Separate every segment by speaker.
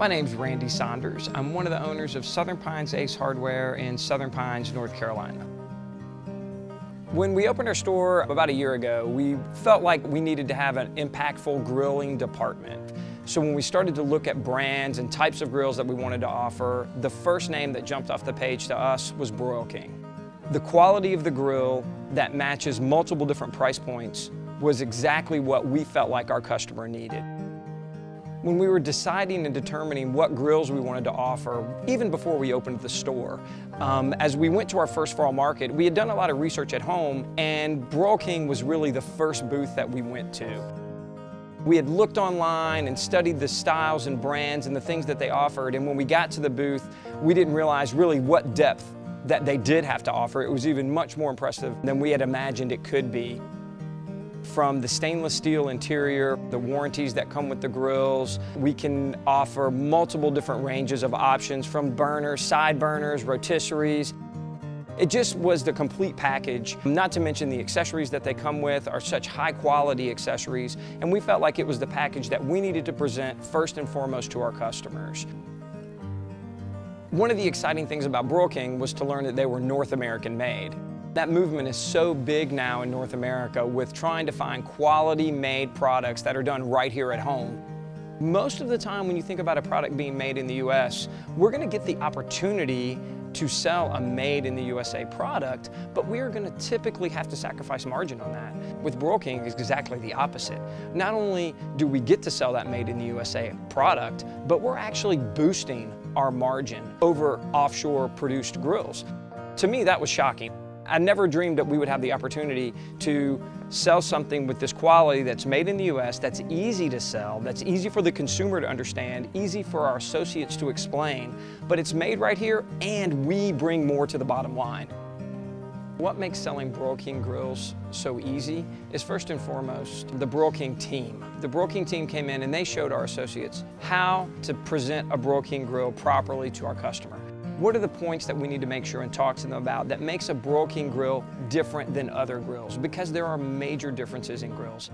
Speaker 1: My name's Randy Saunders. I'm one of the owners of Southern Pines Ace Hardware in Southern Pines, North Carolina. When we opened our store about a year ago, we felt like we needed to have an impactful grilling department. So when we started to look at brands and types of grills that we wanted to offer, the first name that jumped off the page to us was Broil King. The quality of the grill that matches multiple different price points was exactly what we felt like our customer needed. When we were deciding and determining what grills we wanted to offer, even before we opened the store, as we went to our first fall market, we had done a lot of research at home, and Broil King was really the first booth that we went to. We had looked online and studied the styles and brands and the things that they offered, and when we got to the booth, we didn't realize really what depth that they did have to offer. It was even much more impressive than we had imagined it could be. From the stainless steel interior, the warranties that come with the grills, we can offer multiple different ranges of options from burners, side burners, rotisseries. It just was the complete package, not to mention the accessories that they come with are such high quality accessories, and we felt like it was the package that we needed to present first and foremost to our customers. One of the exciting things about Broil King was to learn that they were North American made. That movement is so big now in North America with trying to find quality made products that are done right here at home. Most of the time when you think about a product being made in the US, we're going to get the opportunity to sell a made in the USA product, but we are going to typically have to sacrifice margin on that. With Broil King, it's exactly the opposite. Not only do we get to sell that made in the USA product, but we're actually boosting our margin over offshore produced grills. To me, that was shocking. I never dreamed that we would have the opportunity to sell something with this quality that's made in the US, that's easy to sell, that's easy for the consumer to understand, easy for our associates to explain, but it's made right here and we bring more to the bottom line. What makes selling Broil King grills so easy is first and foremost the Broil King team. The Broil King team came in and they showed our associates how to present a Broil King grill properly to our customer. What are the points that we need to make sure and talk to them about that makes a Broil King grill different than other grills? Because there are major differences in grills.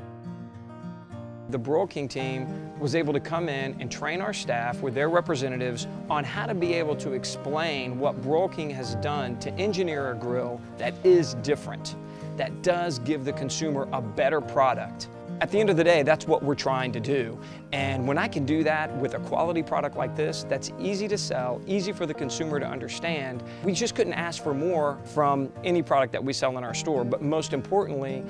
Speaker 1: The Broil King team was able to come in and train our staff with their representatives on how to be able to explain what Broil King has done to engineer a grill that is different, that does give the consumer a better product. At the end of the day, that's what we're trying to do. And when I can do that with a quality product like this, that's easy to sell, easy for the consumer to understand, we just couldn't ask for more from any product that we sell in our store. But most importantly,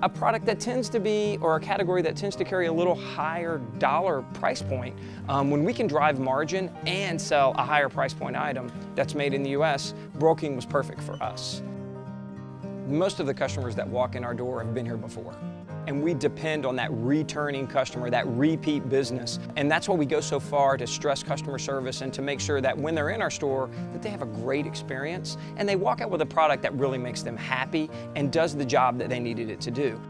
Speaker 1: a product that tends to be, or a category that tends to carry a little higher dollar price point, when we can drive margin and sell a higher price point item that's made in the US, Broil King was perfect for us. Most of the customers that walk in our door have been here before. And we depend on that returning customer, that repeat business. And that's why we go so far to stress customer service and to make sure that when they're in our store, that they have a great experience and they walk out with a product that really makes them happy and does the job that they needed it to do.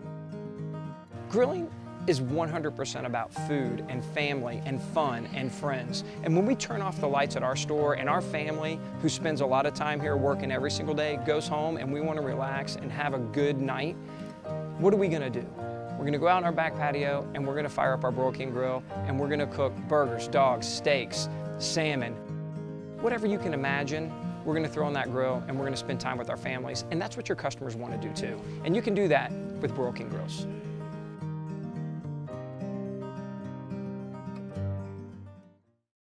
Speaker 1: Grilling is 100% about food and family and fun and friends. And when we turn off the lights at our store and our family, who spends a lot of time here working every single day, goes home and we want to relax and have a good night, what are we going to do? We're going to go out in our back patio and we're going to fire up our Broil King grill and we're going to cook burgers, dogs, steaks, salmon. Whatever you can imagine, we're going to throw on that grill and we're going to spend time with our families. And that's what your customers want to do too. And you can do that with Broil King grills.